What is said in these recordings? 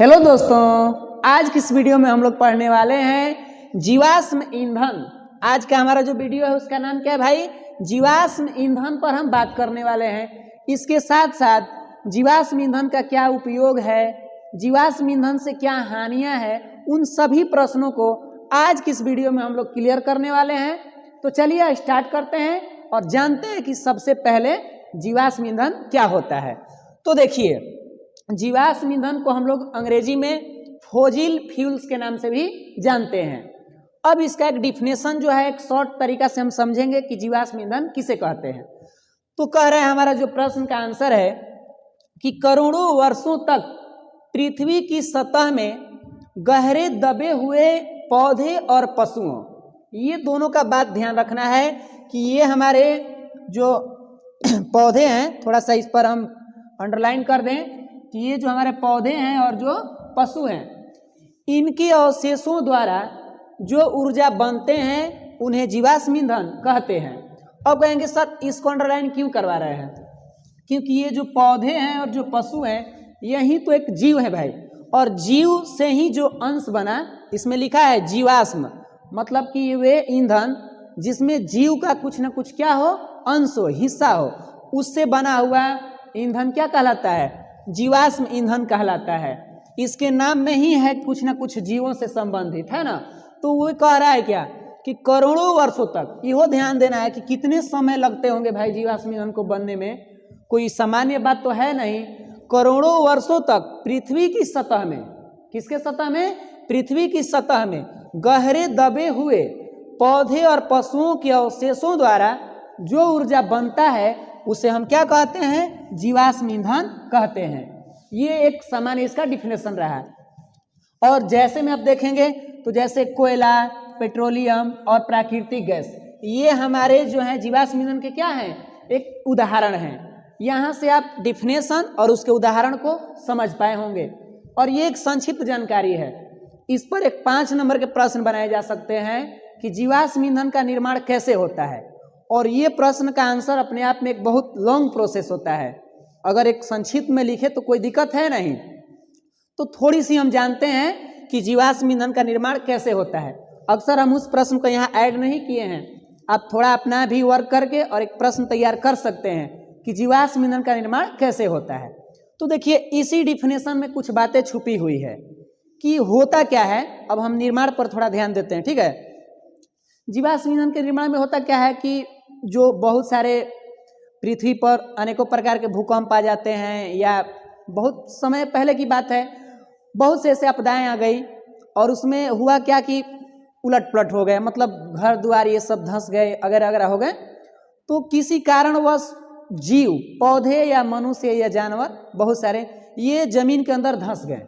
Hello दोस्तों, आज की इस वीडियो में हम लोग पढ़ने वाले हैं जीवाश्म ईंधन। आज का हमारा जो वीडियो है उसका नाम क्या है भाई? जीवाश्म ईंधन पर हम बात करने वाले हैं। इसके साथ साथ जीवाश्म ईंधन का क्या उपयोग है, जीवाश्म ईंधन से क्या हानियां हैं, उन सभी प्रश्नों को आज की इस वीडियो में हम लोग क्लियर करने वाले हैं। तो चलिए स्टार्ट करते हैं और जानते हैं कि सबसे पहले जीवाश्म ईंधन क्या होता है। तो देखिए, जीवाश्म ईंधन को हम लोग अंग्रेजी में फॉसिल फ्यूल्स के नाम से भी जानते हैं। अब इसका एक डिफिनेशन जो है एक शॉर्ट तरीका से हम समझेंगे कि जीवाश्म ईंधन किसे कहते हैं। तो कह रहे हैं, हमारा जो प्रश्न का आंसर है कि करोड़ों वर्षों तक पृथ्वी की सतह में गहरे दबे हुए पौधे और पशुओं, ये दोनों का बात ध्यान रखना है कि ये हमारे जो पौधे हैं, थोड़ा सा इस पर हम अंडरलाइन कर दें कि ये जो हमारे पौधे हैं और जो पशु हैं, इनके अवशेषों द्वारा जो ऊर्जा बनते हैं उन्हें जीवाश्म ईंधन कहते हैं। अब कहेंगे सर इसको अंडरलाइन क्यों करवा रहे हैं? क्योंकि ये जो पौधे हैं और जो पशु हैं, यही तो एक जीव है भाई, और जीव से ही जो अंश बना, इसमें लिखा है जीवाश्म, मतलब कि वे ईंधन जिसमें जीव का कुछ ना कुछ क्या हो, अंश हो, हिस्सा हो, उससे बना हुआ ईंधन क्या कहलाता है? जीवाश्म ईंधन कहलाता है। इसके नाम में ही है कुछ ना कुछ जीवों से संबंधित, है ना। तो वो कह रहा है क्या कि करोड़ों वर्षों तक, इहो ध्यान देना है कि कितने समय लगते होंगे भाई जीवाश्म ईंधन को बनने में, कोई सामान्य बात तो है नहीं। करोड़ों वर्षों तक पृथ्वी की सतह में, किसके सतह में? पृथ्वी की सतह में गहरे दबे हुए पौधे और पशुओं के अवशेषों द्वारा जो ऊर्जा बनता है उसे हम क्या कहते हैं? जीवाश्म ईंधन कहते हैं। ये एक सामान्य इसका डिफिनेशन रहा है। और जैसे में आप देखेंगे तो जैसे कोयला, पेट्रोलियम और प्राकृतिक गैस, ये हमारे जो है जीवाश्म ईंधन के क्या हैं? एक उदाहरण हैं। यहाँ से आप डिफिनेशन और उसके उदाहरण को समझ पाए होंगे। और ये एक संक्षिप्त जानकारी है। इस पर एक 5 नंबर के प्रश्न बनाए जा सकते हैं कि जीवाश्म ईंधन का निर्माण कैसे होता है। और ये प्रश्न का आंसर अपने आप में एक बहुत लॉन्ग प्रोसेस होता है। अगर एक संक्षिप्त में लिखे तो कोई दिक्कत है नहीं। तो थोड़ी सी हम जानते हैं कि जीवाश्म ईंधन का निर्माण कैसे होता है। अक्सर हम उस प्रश्न को यहाँ ऐड नहीं किए हैं। आप थोड़ा अपना भी वर्क करके और एक प्रश्न तैयार कर सकते हैं कि जीवाश्म ईंधन का निर्माण कैसे होता है। तो देखिए, इसी डिफिनेशन में कुछ बातें छुपी हुई है कि होता क्या है। अब हम निर्माण पर थोड़ा ध्यान देते हैं, ठीक है। जीवाश्म ईंधन के निर्माण में होता क्या है कि जो बहुत सारे पृथ्वी पर अनेकों प्रकार के भूकंप आ जाते हैं, या बहुत समय पहले की बात है, बहुत से ऐसे आपदाएं आ गई और उसमें हुआ क्या कि उलट पुलट हो गए, मतलब घर द्वार ये सब धंस गए, अगैरह अगैरह हो गए। तो किसी कारणवश जीव, पौधे या मनुष्य या जानवर, बहुत सारे ये जमीन के अंदर धंस गए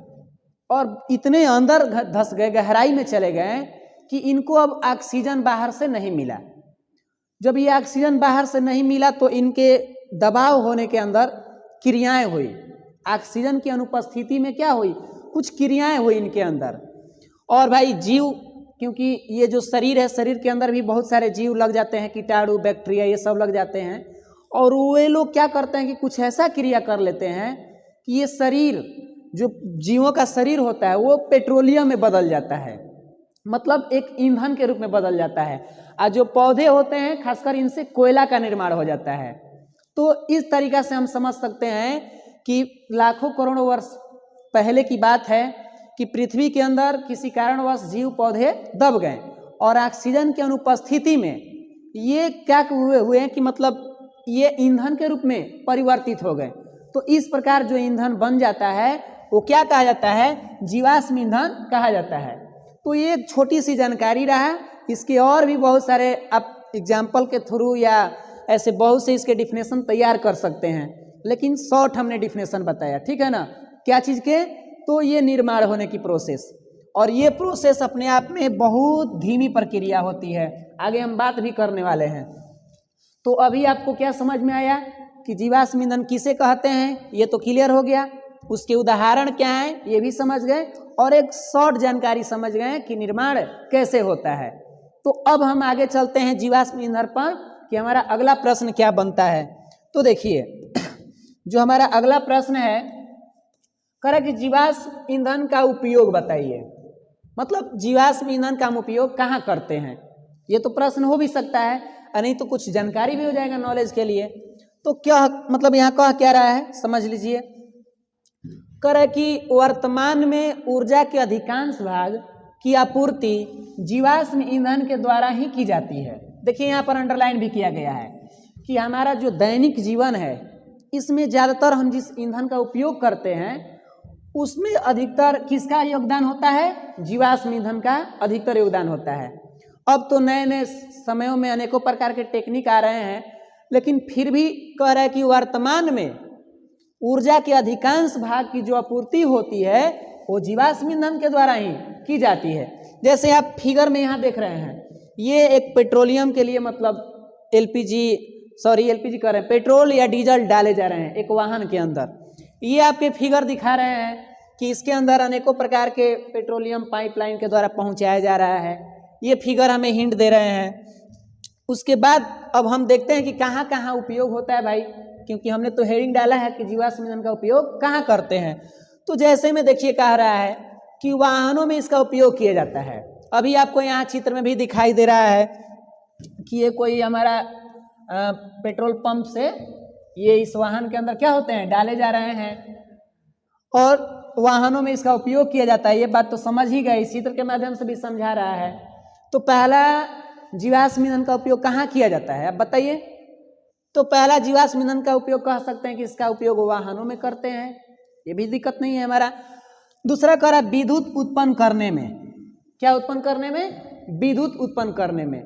और इतने अंदर धंस गए, गहराई में चले गए कि इनको अब ऑक्सीजन बाहर से नहीं मिला। जब ये ऑक्सीजन बाहर से नहीं मिला तो इनके दबाव होने के अंदर क्रियाएं हुई। ऑक्सीजन की अनुपस्थिति में क्या हुई? कुछ क्रियाएं हुई इनके अंदर। और भाई जीव, क्योंकि ये जो शरीर है, शरीर के अंदर भी बहुत सारे जीव लग जाते हैं, कीटाणु, बैक्टीरिया, ये सब लग जाते हैं। और वे लोग क्या करते हैं कि कुछ ऐसा क्रिया कर लेते हैं कि ये शरीर, जो जीवों का शरीर होता है, वो पेट्रोलियम में बदल जाता है, मतलब एक ईंधन के रूप में बदल जाता है। और जो पौधे होते हैं, खासकर इनसे कोयला का निर्माण हो जाता है। तो इस तरीका से हम समझ सकते हैं कि लाखों करोड़ों वर्ष पहले की बात है कि पृथ्वी के अंदर किसी कारणवश जीव पौधे दब गए और ऑक्सीजन की अनुपस्थिति में ये क्या हुए हैं कि मतलब ये ईंधन के रूप में परिवर्तित हो गए। तो इस प्रकार जो ईंधन बन जाता है वो क्या कहा जाता है? जीवाश्म ईंधन कहा जाता है। तो ये एक छोटी सी जानकारी रहा। इसके और भी बहुत सारे आप एग्जाम्पल के थ्रू या ऐसे बहुत से इसके डिफिनेशन तैयार कर सकते हैं, लेकिन शॉर्ट हमने डिफिनेशन बताया, ठीक है ना। क्या चीज़ के? तो ये निर्माण होने की प्रोसेस, और ये प्रोसेस अपने आप में बहुत धीमी प्रक्रिया होती है। आगे हम बात भी करने वाले हैं। तो अभी आपको क्या समझ में आया कि जीवाश्म ईंधन किसे कहते हैं? ये तो क्लियर हो गया। उसके उदाहरण क्या हैं ये भी समझ गए, और एक शॉर्ट जानकारी समझ गए कि निर्माण कैसे होता है। तो अब हम आगे चलते हैं जीवाश्म ईंधन पर कि हमारा अगला प्रश्न क्या बनता है। तो देखिए, जो हमारा अगला प्रश्न है कह रहा है कि जीवाश्म ईंधन का उपयोग बताइए, मतलब जीवाश्म ईंधन का हम उपयोग कहाँ करते हैं। ये तो प्रश्न हो भी सकता है, और नहीं तो कुछ जानकारी भी हो जाएगा नॉलेज के लिए। तो क्या मतलब यहाँ कह क्या रहा है समझ लीजिए। कह रहा है कि वर्तमान में ऊर्जा के अधिकांश भाग की आपूर्ति जीवाश्म ईंधन के द्वारा ही की जाती है। देखिए यहाँ पर अंडरलाइन भी किया गया है कि हमारा जो दैनिक जीवन है इसमें ज़्यादातर हम जिस ईंधन का उपयोग करते हैं उसमें अधिकतर किसका योगदान होता है, जीवाश्म ईंधन का अधिकतर योगदान होता है। अब तो नए नए समयों में अनेकों प्रकार के टेक्निक आ रहे हैं, लेकिन फिर भी कह रहा है कि वर्तमान में ऊर्जा के अधिकांश भाग की जो आपूर्ति होती है वो जीवाश्म ईंधन के द्वारा ही की जाती है। जैसे आप फिगर में यहाँ देख रहे हैं, ये एक पेट्रोलियम के लिए मतलब एलपीजी कर रहे हैं, पेट्रोल या डीजल डाले जा रहे हैं एक वाहन के अंदर। ये आपके फिगर दिखा रहे हैं कि इसके अंदर अनेकों प्रकार के पेट्रोलियम पाइपलाइन के द्वारा पहुंचाया जा रहा है। ये फिगर हमें हिंट दे रहे हैं। उसके बाद अब हम देखते हैं कि कहाँ कहाँ उपयोग होता है भाई, क्योंकि हमने तो हेडिंग डाला है कि जीवाश्म ईंधन का उपयोग कहाँ करते हैं। तो जैसे में देखिए कह रहा है कि वाहनों में इसका उपयोग किया जाता है। अभी आपको यहाँ चित्र में भी दिखाई दे रहा है कि ये कोई हमारा पेट्रोल पंप से ये इस वाहन के अंदर क्या होते हैं, डाले जा रहे हैं और वाहनों में इसका उपयोग किया जाता है। ये बात तो समझ ही गए, इस चित्र के माध्यम से भी समझा रहा है। तो पहला जीवाश्म ईंधन का उपयोग कहाँ किया जाता है आप बताइए। तो पहला जीवाश्म ईंधन का उपयोग कह सकते हैं कि इसका उपयोग वाहनों में करते हैं, ये भी दिक्कत नहीं है हमारा। दूसरा कह रहा है विद्युत उत्पन्न करने में, क्या उत्पन्न करने में, विद्युत उत्पन्न करने में।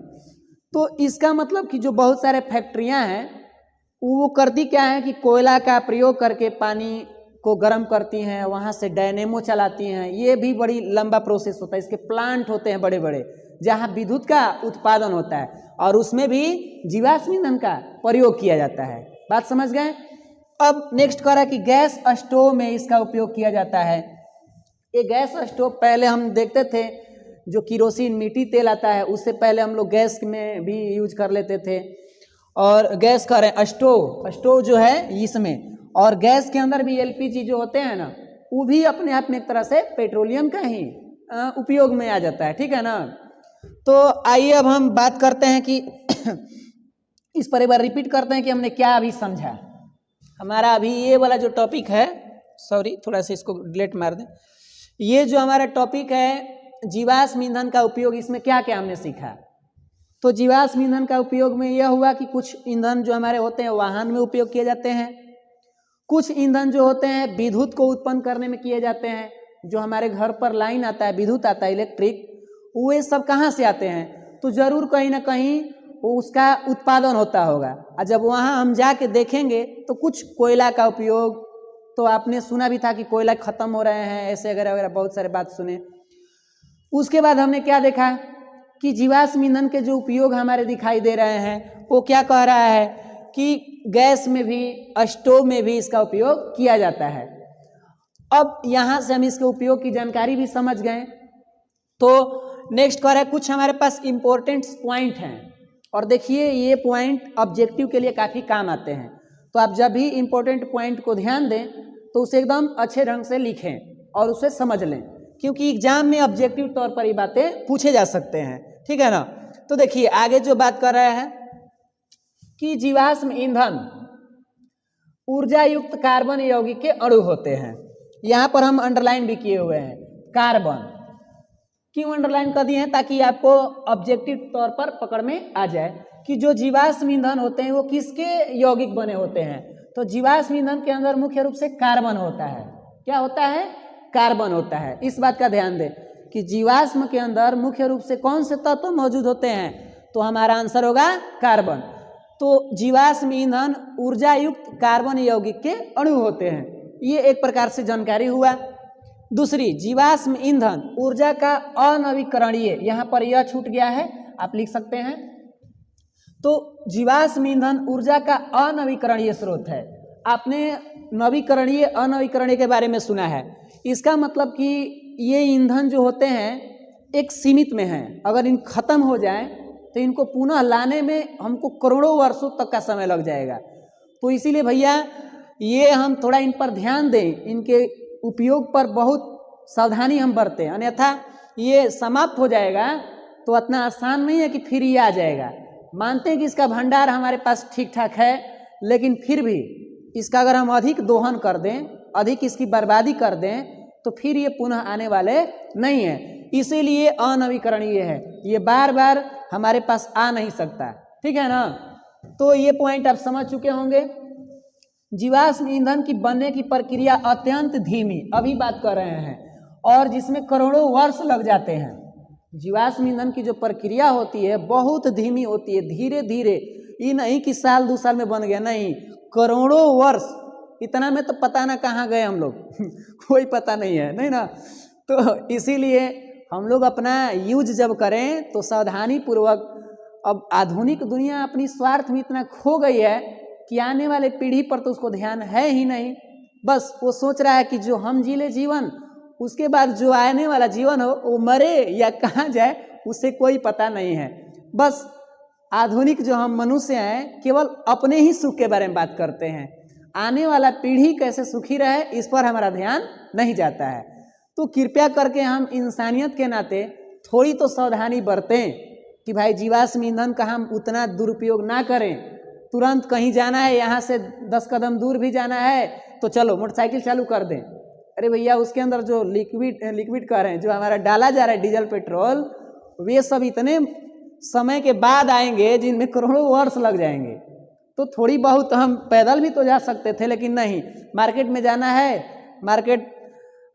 तो इसका मतलब कि जो बहुत सारे फैक्ट्रियां हैं वो करती क्या है कि कोयला का प्रयोग करके पानी को गर्म करती हैं, वहाँ से डायनेमो चलाती हैं। ये भी बड़ी लंबा प्रोसेस होता है, इसके प्लांट होते हैं बड़े बड़े जहाँ विद्युत का उत्पादन होता है और उसमें भी जीवाश्म ईंधन का प्रयोग किया जाता है। बात समझ गए। अब नेक्स्ट कह रहा है कि गैस स्टोव में इसका उपयोग किया जाता है। ये गैस स्टोव पहले हम देखते थे जो किरोसिन मिट्टी तेल आता है उससे पहले हम लोग गैस में भी यूज कर लेते थे। और गैस कह रहे हैं स्टोव जो है इसमें, और गैस के अंदर भी एलपीजी जो होते हैं ना वो भी अपने आप में एक तरह से पेट्रोलियम का ही उपयोग में आ जाता है, ठीक है ना। तो आइए अब हम बात करते हैं कि इस पर एक बार रिपीट करते हैं कि हमने क्या अभी समझा। हमारा अभी ये वाला जो टॉपिक है, सॉरी थोड़ा सा इसको डिलीट मार दें, ये जो हमारा टॉपिक है जीवाश्म ईंधन का उपयोग, इसमें क्या क्या हमने सीखा। तो जीवाश्म ईंधन का उपयोग में यह हुआ कि कुछ ईंधन जो हमारे होते हैं वाहन में उपयोग किए जाते हैं, कुछ ईंधन जो होते हैं विद्युत को उत्पन्न करने में किए जाते हैं। जो हमारे घर पर लाइन आता है, विद्युत आता है इलेक्ट्रिक, वो सब कहाँ से आते हैं, तो जरूर कहीं ना कहीं उसका उत्पादन होता होगा। और जब वहाँ हम जाके देखेंगे तो कुछ कोयला का उपयोग, तो आपने सुना भी था कि कोयला खत्म हो रहे हैं, ऐसे वगैरह वगैरह बहुत सारे बात सुने। उसके बाद हमने क्या देखा कि जीवाश्म ईंधन के जो उपयोग हमारे दिखाई दे रहे हैं वो क्या कह रहा है कि गैस में भी, स्टोव में भी इसका उपयोग किया जाता है। अब यहाँ से हम इसके उपयोग की जानकारी भी समझ गए। तो नेक्स्ट कह रहा है कुछ हमारे पास इंपॉर्टेंट पॉइंट हैं, और देखिए ये पॉइंट ऑब्जेक्टिव के लिए काफ़ी काम आते हैं। तो आप जब भी इंपॉर्टेंट पॉइंट को ध्यान दें तो उसे एकदम अच्छे ढंग से लिखें और उसे समझ लें, क्योंकि एग्जाम में ऑब्जेक्टिव तौर पर ये बातें पूछे जा सकते हैं, ठीक है ना। तो देखिए आगे जो बात कर रहा है कि जीवाश्म ईंधन ऊर्जा युक्त कार्बन यौगिक के अणु होते हैं। यहाँ पर हम अंडरलाइन भी किए हुए हैं कार्बन। क्यों अंडरलाइन कर दिए हैं, ताकि आपको ऑब्जेक्टिव तौर पर पकड़ में आ जाए कि जो जीवाश्म ईंधन होते हैं वो किसके यौगिक बने होते हैं। तो जीवाश्म ईंधन के अंदर मुख्य रूप से कार्बन होता है। क्या होता है, कार्बन होता है। इस बात का ध्यान दें कि जीवाश्म के अंदर मुख्य रूप से कौन से तत्व मौजूद होते हैं, तो हमारा आंसर होगा कार्बन। तो जीवाश्म ईंधन ऊर्जा युक्त कार्बन यौगिक के अणु होते हैं, ये एक प्रकार से जानकारी हुआ। दूसरी, जीवाश्म ईंधन ऊर्जा का अनवीकरणीय, यहाँ पर यह छूट गया है, आप लिख सकते हैं। तो जीवाश्म ईंधन ऊर्जा का अनवीकरणीय स्रोत है। आपने नवीकरणीय अनवीकरणीय के बारे में सुना है। इसका मतलब कि ये ईंधन जो होते हैं एक सीमित में हैं, अगर इन खत्म हो जाए तो इनको पुनः लाने में हमको करोड़ों वर्षों तक का समय लग जाएगा। तो इसीलिए भैया ये हम थोड़ा इन पर ध्यान दें, इनके उपयोग पर बहुत सावधानी हम बरतें, अन्यथा ये समाप्त हो जाएगा तो इतना आसान नहीं है कि फिर ये आ जाएगा। मानते हैं कि इसका भंडार हमारे पास ठीक ठाक है, लेकिन फिर भी इसका अगर हम अधिक दोहन कर दें, अधिक इसकी बर्बादी कर दें, तो फिर ये पुनः आने वाले नहीं है। इसीलिए अनवीकरणीय है, ये बार बार हमारे पास आ नहीं सकता। ठीक है ना। तो ये पॉइंट आप समझ चुके होंगे। जीवाश्म ईंधन की बनने की प्रक्रिया अत्यंत धीमी, अभी बात कर रहे हैं, और जिसमें करोड़ों वर्ष लग जाते हैं। जीवाश्म ईंधन की जो प्रक्रिया होती है बहुत धीमी होती है, धीरे धीरे, ये नहीं कि साल 2 साल में बन गया, नहीं, करोड़ों वर्ष। इतना में तो पता ना कहाँ गए हम लोग कोई पता नहीं है, नहीं ना। तो इसीलिए हम लोग अपना यूज जब करें तो सावधानी पूर्वक। अब आधुनिक दुनिया अपनी स्वार्थ में इतना खो गई है कि आने वाले पीढ़ी पर तो उसको ध्यान है ही नहीं। बस वो सोच रहा है कि जो हम जी ले जीवन, उसके बाद जो आने वाला जीवन हो वो मरे या कहाँ जाए उसे कोई पता नहीं है। बस आधुनिक जो हम मनुष्य हैं केवल अपने ही सुख के बारे में बात करते हैं, आने वाला पीढ़ी कैसे सुखी रहे इस पर हमारा ध्यान नहीं जाता है। तो कृपया करके हम इंसानियत के नाते थोड़ी तो सावधानी बरतें कि भाई जीवाश्म ईंधन का हम उतना दुरुपयोग ना करें। तुरंत कहीं जाना है, यहाँ से 10 कदम दूर भी जाना है तो चलो मोटरसाइकिल चालू कर दें। अरे भैया उसके अंदर जो लिक्विड कह रहे हैं, जो हमारा डाला जा रहा है डीजल पेट्रोल, वे सब इतने समय के बाद आएंगे जिनमें करोड़ों वर्ष लग जाएंगे। तो थोड़ी बहुत हम पैदल भी तो जा सकते थे, लेकिन नहीं, मार्केट में जाना है, मार्केट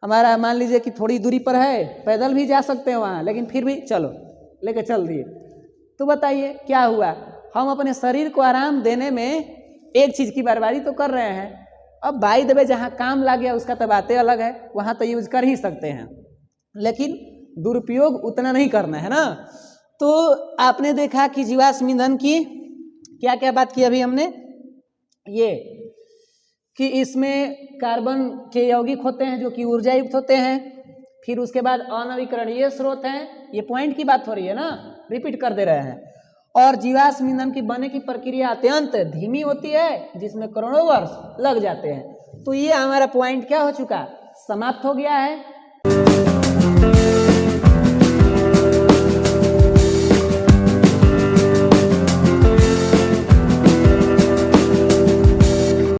हमारा मान लीजिए कि थोड़ी दूरी पर है, पैदल भी जा सकते हैं वहाँ, लेकिन फिर भी चलो लेके चल दिए। तो बताइए क्या हुआ, हम अपने शरीर को आराम देने में एक चीज़ की बर्बादी तो कर रहे हैं। अब बाई द वे जहाँ काम लग गया उसका तो बातें अलग है, वहाँ तो यूज कर ही सकते हैं, लेकिन दुरुपयोग उतना नहीं करना है ना। तो आपने देखा कि जीवाश्म ईंधन की क्या क्या बात की अभी हमने, ये कि इसमें कार्बन के यौगिक होते हैं जो कि ऊर्जा युक्त होते हैं, फिर उसके बाद अनवीकरणीय स्रोत हैं, ये पॉइंट की बात हो रही है ना, रिपीट कर दे रहे हैं। और जीवाश्म ईंधन की बनने की प्रक्रिया अत्यंत धीमी होती है जिसमें करोड़ों वर्ष लग जाते हैं। तो ये हमारा पॉइंट क्या हो चुका, समाप्त हो गया है।